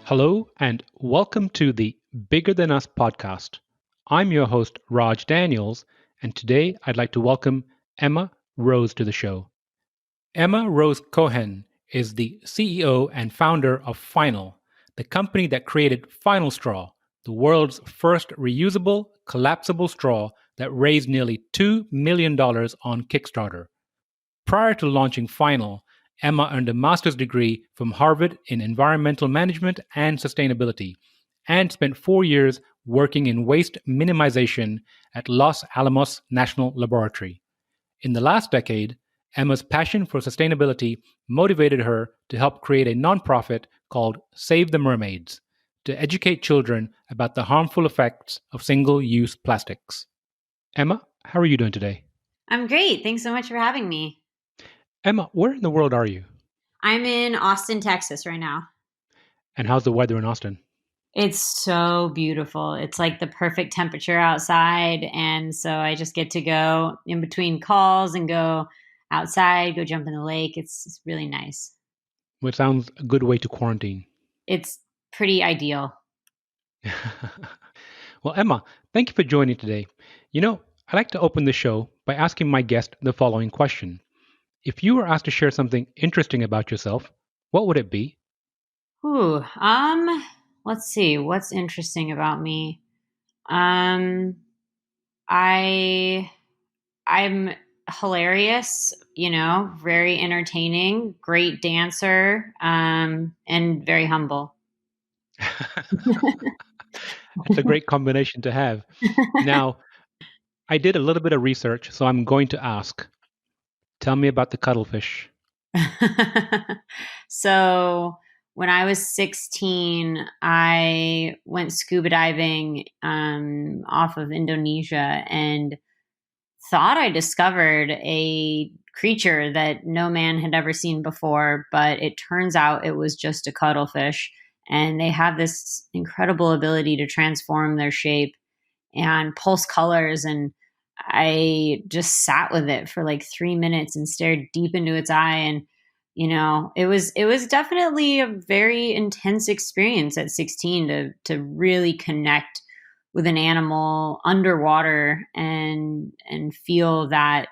Hello, and welcome to the Bigger Than Us podcast. I'm your host, Raj Daniels, and today I'd like to welcome Emma Rose to the show. Emma Rose Cohen is the CEO and founder of Final, the company that created FinalStraw, the world's first reusable, collapsible straw that raised nearly $2 million on Kickstarter. Prior to launching Final, Emma earned a master's degree from Harvard in environmental management and sustainability and spent 4 years working in waste minimization at Los Alamos National Laboratory. In the last decade, Emma's passion for sustainability motivated her to help create a nonprofit called Save the Mermaids to educate children about the harmful effects of single-use plastics. Emma, how are you doing today? I'm great. Thanks so much for having me. Emma, where in the world are you? I'm in Austin, Texas right now. And how's the weather in Austin? It's so beautiful. It's like the perfect temperature outside. And so I just get to go in between calls and go outside, go jump in the lake. It's really nice. Which sounds a good way to quarantine. It's pretty ideal. Well, Emma, thank you for joining today. I'd like to open the show by asking my guest the following question. If you were asked to share something interesting about yourself, what would it be? Let's see. What's interesting about me? I I'm hilarious, very entertaining, great dancer, and very humble. It's a great combination to have. Now, I did a little bit of research, so I'm going to ask. Tell me about the cuttlefish. So when I was 16, I went scuba diving off of Indonesia and thought I discovered a creature that no man had ever seen before, but it turns out it was just a cuttlefish. And they have this incredible ability to transform their shape and pulse colors. And I just sat with it for like 3 minutes and stared deep into its eye. And, it was definitely a very intense experience at 16 to really connect with an animal underwater and feel that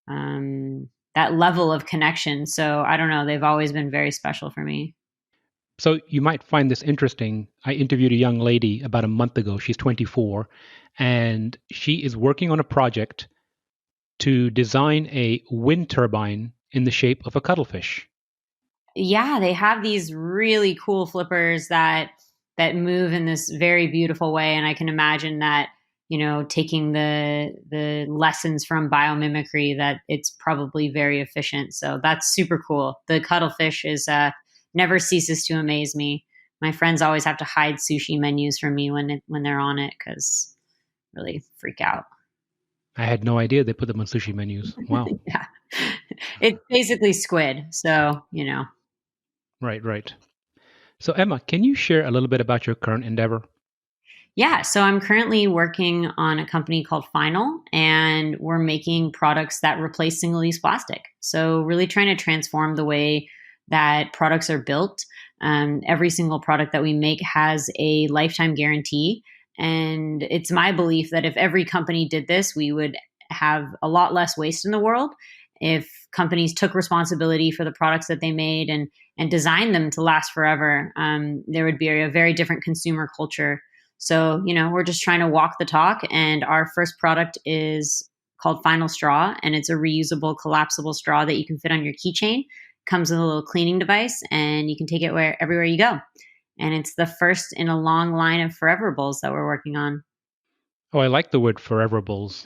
that level of connection. So I don't know, they've always been very special for me. So you might find this interesting. I interviewed a young lady about a month ago. She's 24, and she is working on a project to design a wind turbine in the shape of a cuttlefish. Yeah, they have these really cool flippers that move in this very beautiful way, and I can imagine that taking the lessons from biomimicry, that it's probably very efficient. So that's super cool. The cuttlefish is never ceases to amaze me. My friends always have to hide sushi menus from me when they're on it because really freak out. I had no idea they put them on sushi menus. Wow. Yeah, it's basically squid. So Right. So Emma, can you share a little bit about your current endeavor? Yeah, so I'm currently working on a company called Final, and we're making products that replace single-use plastic. So really trying to transform the way that products are built. Every single product that we make has a lifetime guarantee. And it's my belief that if every company did this, we would have a lot less waste in the world. If companies took responsibility for the products that they made and designed them to last forever, there would be a very different consumer culture. So, we're just trying to walk the talk. And our first product is called FinalStraw, and it's a reusable, collapsible straw that you can fit on your keychain. Comes with a little cleaning device, and you can take it everywhere you go. And it's the first in a long line of forever bowls that we're working on. Oh, I like the word forever bowls.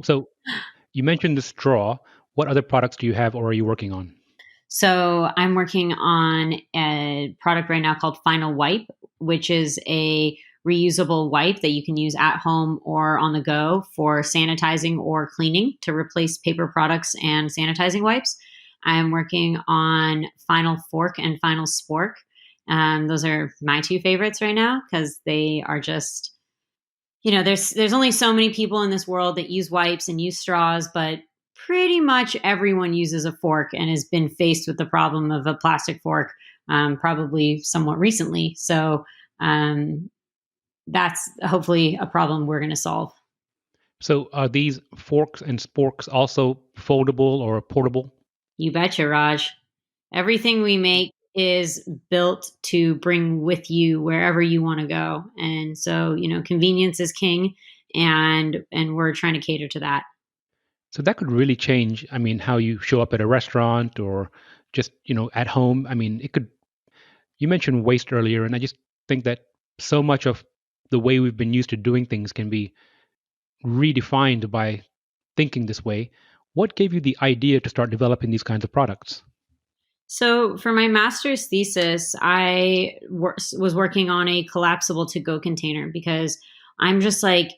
So you mentioned the straw. What other products do you have or are you working on? So I'm working on a product right now called Final Wipe, which is a reusable wipe that you can use at home or on the go for sanitizing or cleaning to replace paper products and sanitizing wipes. I'm working on Final Fork and Final Spork. Those are my two favorites right now because they are just, there's only so many people in this world that use wipes and use straws, but pretty much everyone uses a fork and has been faced with the problem of a plastic fork probably somewhat recently. So that's hopefully a problem we're going to solve. So are these forks and sporks also foldable or portable? You betcha, Raj. Everything we make is built to bring with you wherever you want to go. And so, convenience is king, and we're trying to cater to that. So that could really change, I mean, how you show up at a restaurant or just, at home. I mean, it could, you mentioned waste earlier, and I just think that so much of the way we've been used to doing things can be redefined by thinking this way. What gave you the idea to start developing these kinds of products? So, for my master's thesis, I was working on a collapsible to go container because I'm just like,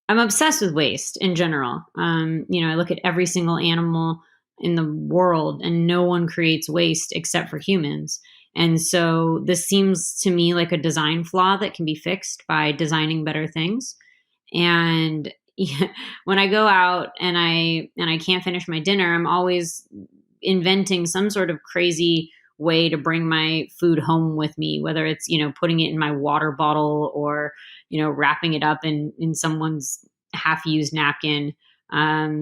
I'm obsessed with waste in general. I look at every single animal in the world and no one creates waste except for humans. And so this seems to me like a design flaw that can be fixed by designing better things. And when I go out and I can't finish my dinner, I'm always inventing some sort of crazy way to bring my food home with me, whether it's, putting it in my water bottle or, wrapping it up in someone's half used napkin.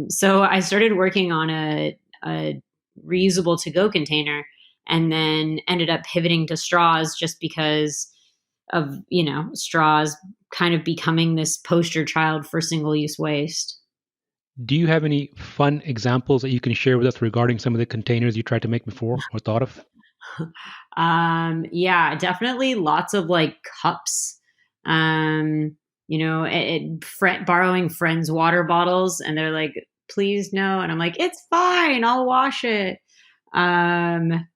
So I started working on a reusable to go container and then ended up pivoting to straws just because of, straws kind of becoming this poster child for single use waste. Do you have any fun examples that you can share with us regarding some of the containers you tried to make before or thought of? Yeah, definitely lots of like cups. Borrowing friends' water bottles, and they're like, "Please no," and I'm like, "It's fine, I'll wash it." Um,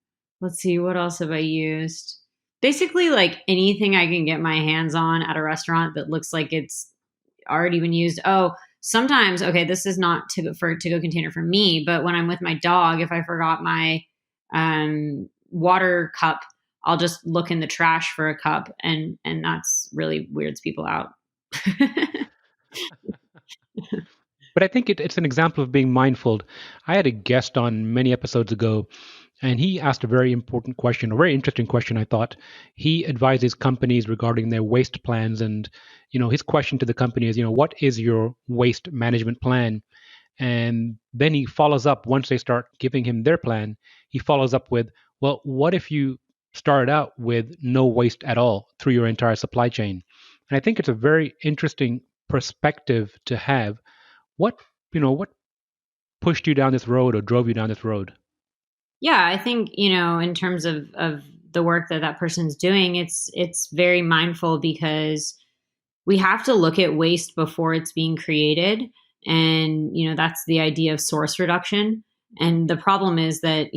let's see, what else have I used? Basically, like anything I can get my hands on at a restaurant that looks like it's already been used. Oh, sometimes, okay, this is not to go container for me, but when I'm with my dog, if I forgot my water cup, I'll just look in the trash for a cup, and that's really weirds people out. But I think it's an example of being mindful. I had a guest on many episodes ago, and he asked a very important question, a very interesting question, I thought. He advises companies regarding their waste plans. And, his question to the company is, what is your waste management plan? And then he follows up once they start giving him their plan. He follows up with, well, what if you started out with no waste at all through your entire supply chain? And I think it's a very interesting perspective to have. What pushed you down this road or drove you down this road? Yeah, I think, in terms of the work that person's doing, it's very mindful because we have to look at waste before it's being created. And, that's the idea of source reduction. And the problem is that,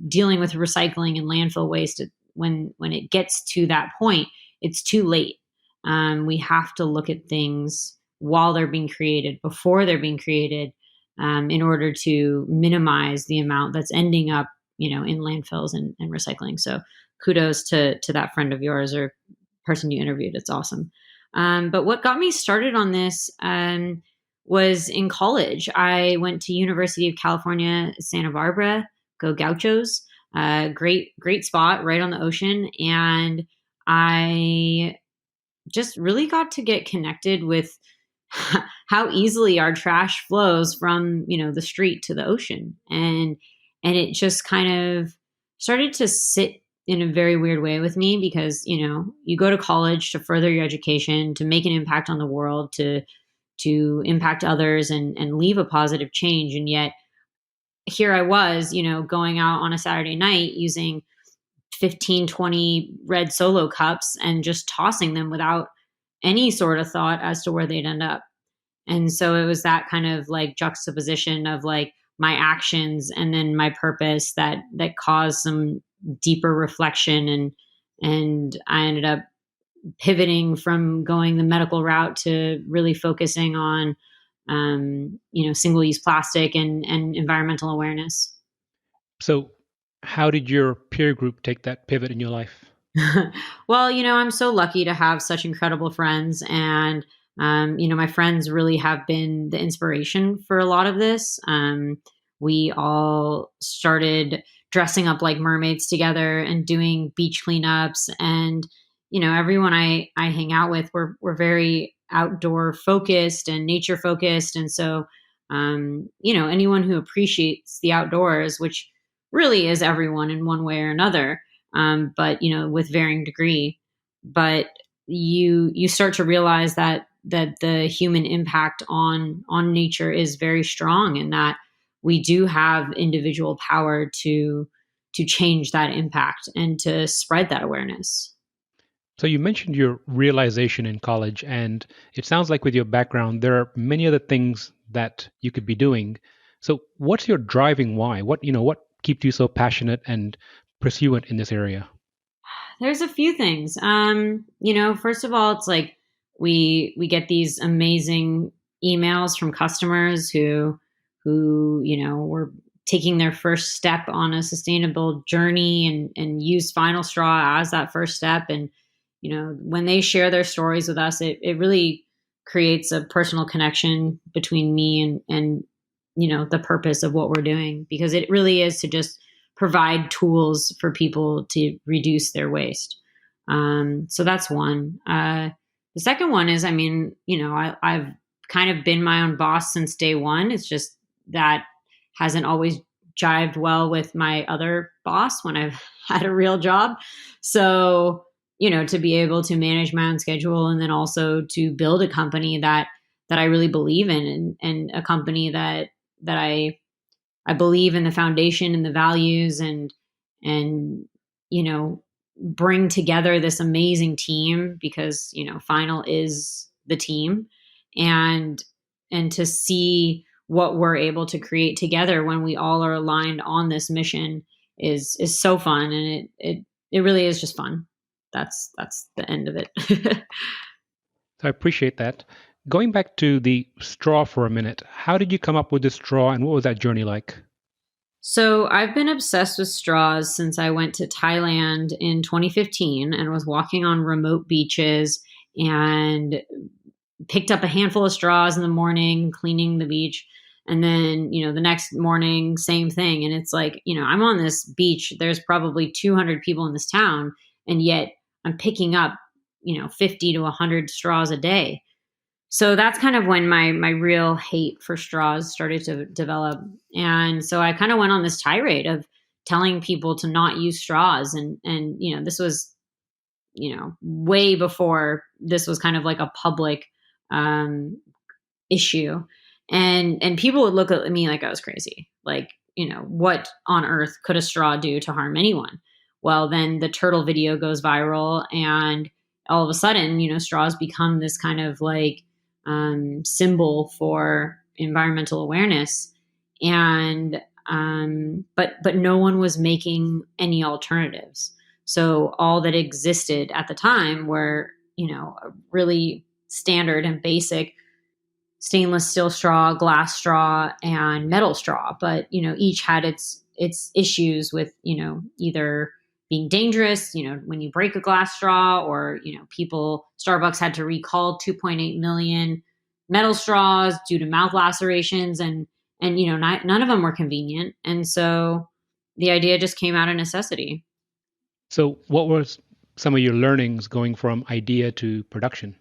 dealing with recycling and landfill waste, when it gets to that point, it's too late. We have to look at things while they're being created, before they're being created, in order to minimize the amount that's ending up, in landfills and recycling. So kudos to that friend of yours or person you interviewed. It's awesome. But what got me started on this was in college. I went to University of California, Santa Barbara. Go Gauchos! Great spot right on the ocean, and I just really got to get connected with how easily our trash flows from the street to the ocean, and it just kind of started to sit in a very weird way with me because you go to college to further your education, to make an impact on the world, to impact others and leave a positive change, and yet here I was going out on a Saturday night using 15, 20 red Solo cups and just tossing them without any sort of thought as to where they'd end up. And so it was that kind of like juxtaposition of like my actions and then my purpose that caused some deeper reflection, and I ended up pivoting from going the medical route to really focusing on single use plastic and environmental awareness. So, how did your peer group take that pivot in your life? Well, I'm so lucky to have such incredible friends, and my friends really have been the inspiration for a lot of this. We all started dressing up like mermaids together and doing beach cleanups. And, everyone I hang out with, we're very outdoor focused and nature focused. And so, anyone who appreciates the outdoors, which really is everyone in one way or another, but, with varying degree. But you start to realize that the human impact on nature is very strong, and that we do have individual power to change that impact and to spread that awareness. So you mentioned your realization in college, and it sounds like with your background, there are many other things that you could be doing. So what's your driving why? What keeps you so passionate and pursuant in this area? There's a few things. First of all, it's like we get these amazing emails from customers who were taking their first step on a sustainable journey and use FinalStraw as that first step. And when they share their stories with us, it really creates a personal connection between me and the purpose of what we're doing, because it really is to just provide tools for people to reduce their waste. So that's one. The second one is, I've kind of been my own boss since day one. It's just that hasn't always jived well with my other boss when I've had a real job. So, to be able to manage my own schedule, and then also to build a company that I really believe in, and a company that I believe in the foundation and the values, and bring together this amazing team, because Final is the team, and to see what we're able to create together when we all are aligned on this mission is so fun, and it really is just fun. That's the end of it. So I appreciate that. Going back to the straw for a minute, how did you come up with the straw and what was that journey like? So I've been obsessed with straws since I went to Thailand in 2015 and was walking on remote beaches and picked up a handful of straws in the morning, cleaning the beach. And then, the next morning, same thing. And it's like, I'm on this beach. There's probably 200 people in this town. And yet I'm picking up, 50 to 100 straws a day. So that's kind of when my real hate for straws started to develop. And so I kind of went on this tirade of telling people to not use straws. And this was, way before this was kind of like a public issue. And people would look at me like I was crazy. Like, what on earth could a straw do to harm anyone? Well, then the turtle video goes viral, and all of a sudden, straws become this kind of like symbol for environmental awareness. And but no one was making any alternatives. So all that existed at the time were, a really standard and basic stainless steel straw, glass straw, and metal straw. But, each had its issues with, either being dangerous, when you break a glass straw, or, Starbucks had to recall 2.8 million metal straws due to mouth lacerations, and none of them were convenient. And so the idea just came out of necessity. So what was some of your learnings going from idea to production?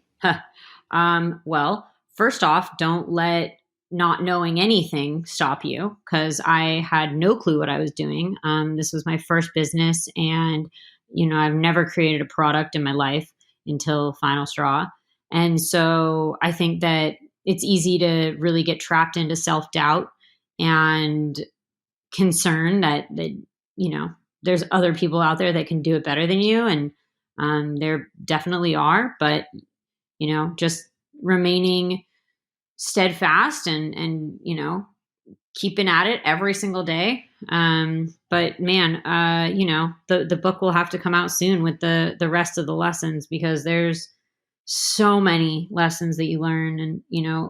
Well, first off, don't let not knowing anything stop you, because I had no clue what I was doing. This was my first business, and I've never created a product in my life until FinalStraw. And so I think that it's easy to really get trapped into self-doubt and concern that there's other people out there that can do it better than you, and there definitely are. But just remaining steadfast and keeping at it every single day. But man, the book will have to come out soon with the rest of the lessons, because there's so many lessons that you learn. And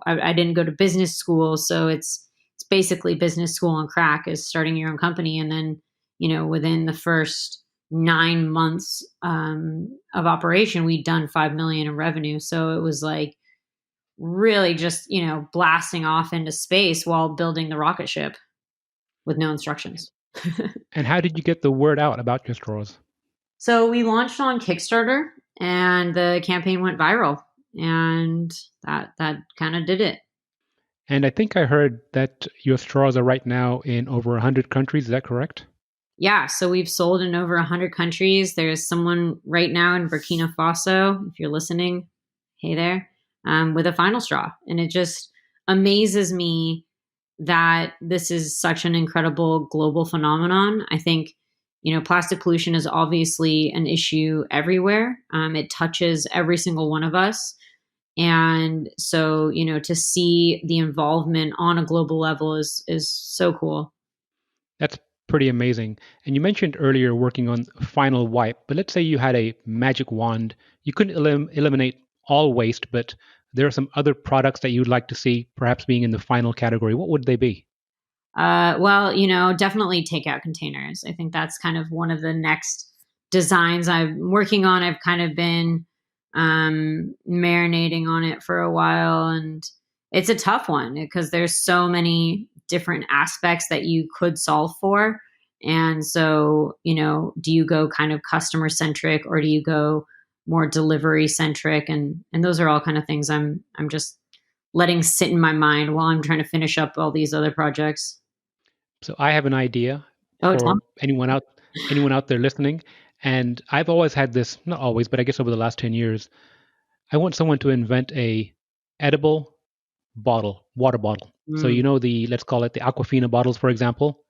I didn't go to business school, so it's basically business school on crack, is starting your own company. And then within the first 9 months of operation, we'd done 5 million in revenue. So it was like really just blasting off into space while building the rocket ship with no instructions. And how did you get the word out about your straws? So we launched on Kickstarter and the campaign went viral and that kind of did it. And I think I heard that your straws are right now in over 100 countries. Is that correct? Yeah, so we've sold in over 100 countries. There's someone right now in Burkina Faso, if you're listening, hey there, with a FinalStraw. And it just amazes me that this is such an incredible global phenomenon. I think, plastic pollution is obviously an issue everywhere. It touches every single one of us. And so, to see the involvement on a global level is so cool. That's pretty amazing. And you mentioned earlier working on Final Wipe, but let's say you had a magic wand. You couldn't eliminate all waste, but there are some other products that you'd like to see perhaps being in the final category. What would they be? Well, definitely takeout containers. I think that's kind of one of the next designs I'm working on. I've kind of been marinating on it for a while, and it's a tough one because there's so many different aspects that you could solve for. And so, do you go kind of customer centric or do you go more delivery centric? And those are all kind of things I'm just letting sit in my mind while I'm trying to finish up all these other projects. So I have an idea Oh, Tom. for anyone out there listening, and I've always had this, not always, but I guess over the last 10 years, I want someone to invent a edible bottle, water bottle. So Mm. let's call it the Aquafina bottles, for example,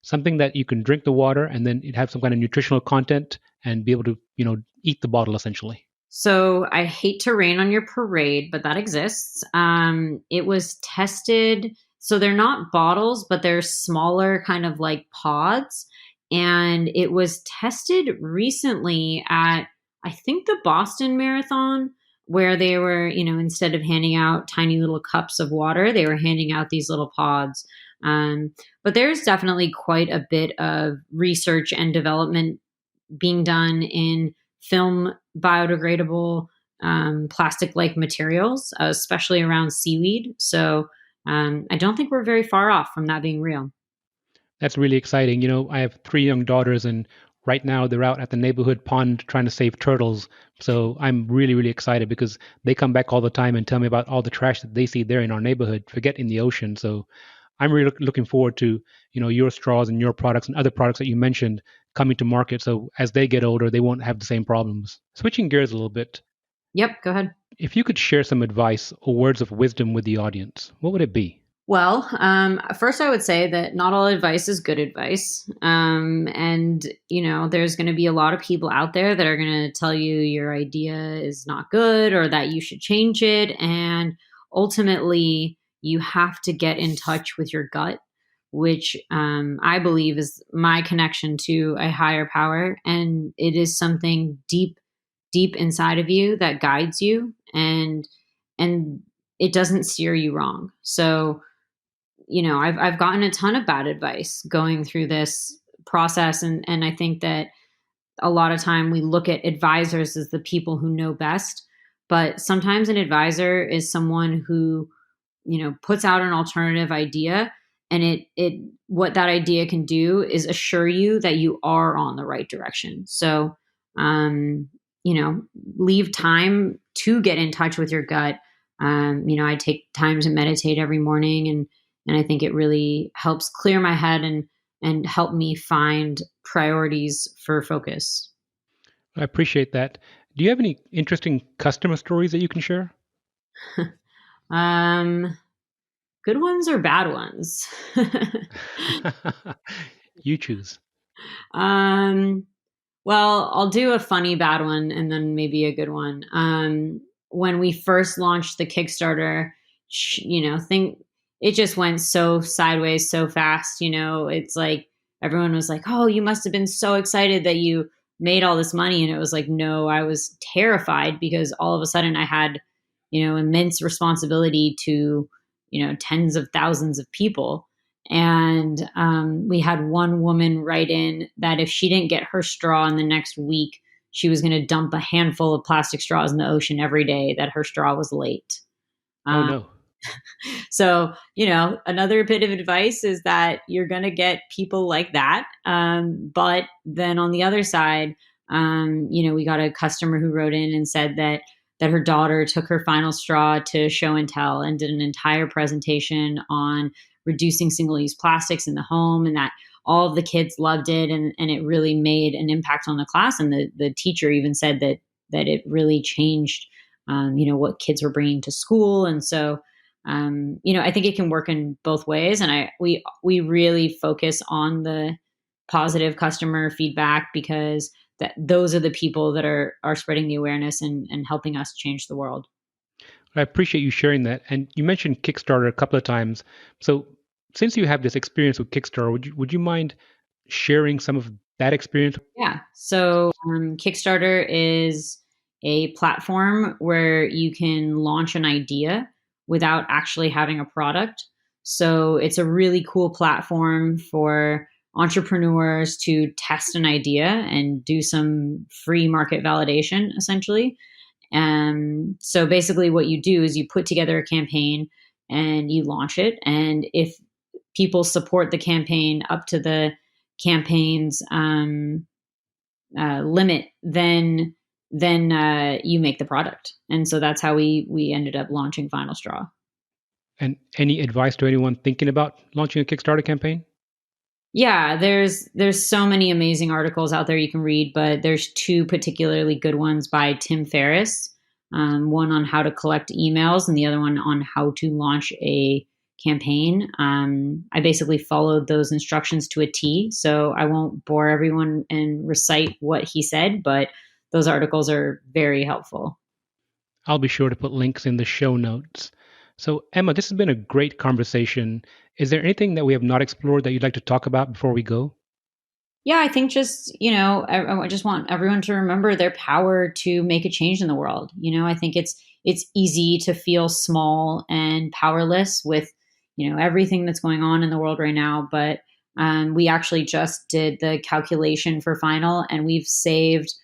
something that you can drink the water and then it have some kind of nutritional content and be able to, eat the bottle essentially. So I hate to rain on your parade, but that exists. It was tested. So they're not bottles, but they're smaller, kind of like pods. And it was tested recently at, I think, the Boston Marathon, where they were, instead of handing out tiny little cups of water, they were handing out these little pods. Um, but there's definitely quite a bit of research and development being done in film biodegradable plastic like materials, especially around seaweed. So I don't think we're very far off from that being real. That's really exciting. I have 3 young daughters, and right now they're out at the neighborhood pond trying to save turtles. So I'm really, really excited because they come back all the time and tell me about all the trash that they see there in our neighborhood, forget in the ocean. So I'm really looking forward to, your straws and your products and other products that you mentioned coming to market. So as they get older, they won't have the same problems. Switching gears a little bit, Yep, go ahead. if you could share some advice or words of wisdom with the audience, what would it be? Well, first, I would say that not all advice is good advice. And, there's going to be a lot of people out there that are going to tell you your idea is not good or that you should change it. And ultimately, you have to get in touch with your gut, which I believe is my connection to a higher power. And it is something deep, deep inside of you that guides you and it doesn't steer you wrong. So, I've gotten a ton of bad advice going through this process. And I think that a lot of time we look at advisors as the people who know best. But sometimes an advisor is someone who, puts out an alternative idea and what that idea can do is assure you that you are on the right direction. So, um, leave time to get in touch with your gut. I take time to meditate every morning and I think it really helps clear my head and help me find priorities for focus. I appreciate that. Do you have any interesting customer stories that you can share? um, Good ones or bad ones? You choose. um, well, I'll do a funny bad one and then maybe a good one. When we first launched the Kickstarter, think it just went so sideways so fast. It's like everyone was like, "Oh, you must have been so excited that you made all this money," and it was like, "No, I was terrified because all of a sudden I had, immense responsibility to, tens of thousands of people." And we had one woman write in that if she didn't get her straw in the next week, she was going to dump a handful of plastic straws in the ocean every day that her straw was late. Oh Um, no. So, another bit of advice is that you're going to get people like that. But then on the other side, we got a customer who wrote in and said that her daughter took her FinalStraw to show and tell and did an entire presentation on reducing single-use plastics in the home, and that all of the kids loved it, and it really made an impact on the class. And the teacher even said that it really changed, what kids were bringing to school. And so, I think it can work in both ways. And we really focus on the positive customer feedback, because those are the people that are spreading the awareness and helping us change the world. I appreciate you sharing that. And you mentioned Kickstarter a couple of times. So since you have this experience with Kickstarter, would you mind sharing some of that experience? Yeah. So Kickstarter is a platform where you can launch an idea without actually having a product. So it's a really cool platform for entrepreneurs to test an idea and do some free market validation, essentially. And so basically what you do is you put together a campaign and you launch it. And if people support the campaign up to the campaign's limit, then you make the product. And so that's how we ended up launching FinalStraw. And any advice to anyone thinking about launching a Kickstarter campaign? Yeah, there's so many amazing articles out there you can read, but there's two particularly good ones by Tim Ferriss. One on how to collect emails, and the other one on how to launch a campaign. I basically followed those instructions to a T, so I won't bore everyone and recite what he said, but those articles are very helpful. I'll be sure to put links in the show notes. So, Emma, this has been a great conversation. Is there anything that we have not explored that you'd like to talk about before we go? Yeah, I think just, I just want everyone to remember their power to make a change in the world. I think it's easy to feel small and powerless with, everything that's going on in the world right now. But we actually just did the calculation for Final, and we've saved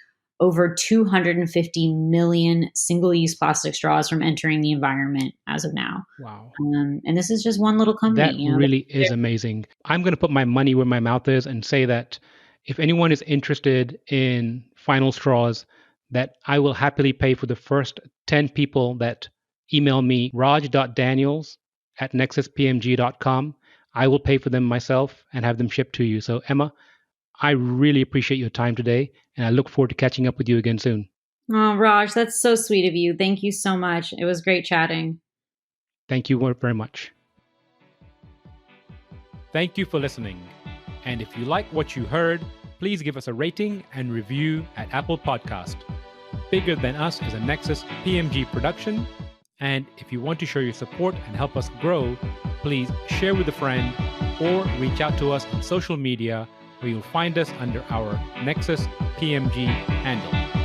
over 250 million single-use plastic straws from entering the environment as of now. Wow. And this is just one little company. That really is amazing. I'm going to put my money where my mouth is and say that if anyone is interested in FinalStraws, that I will happily pay for the first 10 people that email me, raj.daniels@nexuspmg.com. I will pay for them myself and have them shipped to you. So, Emma, I really appreciate your time today, and I look forward to catching up with you again soon. Oh, Raj, that's so sweet of you. Thank you so much. It was great chatting. Thank you very much. Thank you for listening. And if you like what you heard, please give us a rating and review at Apple Podcast. Bigger Than Us is a Nexus PMG production. And if you want to show your support and help us grow, please share with a friend or reach out to us on social media, where you'll find us under our Nexus PMG handle.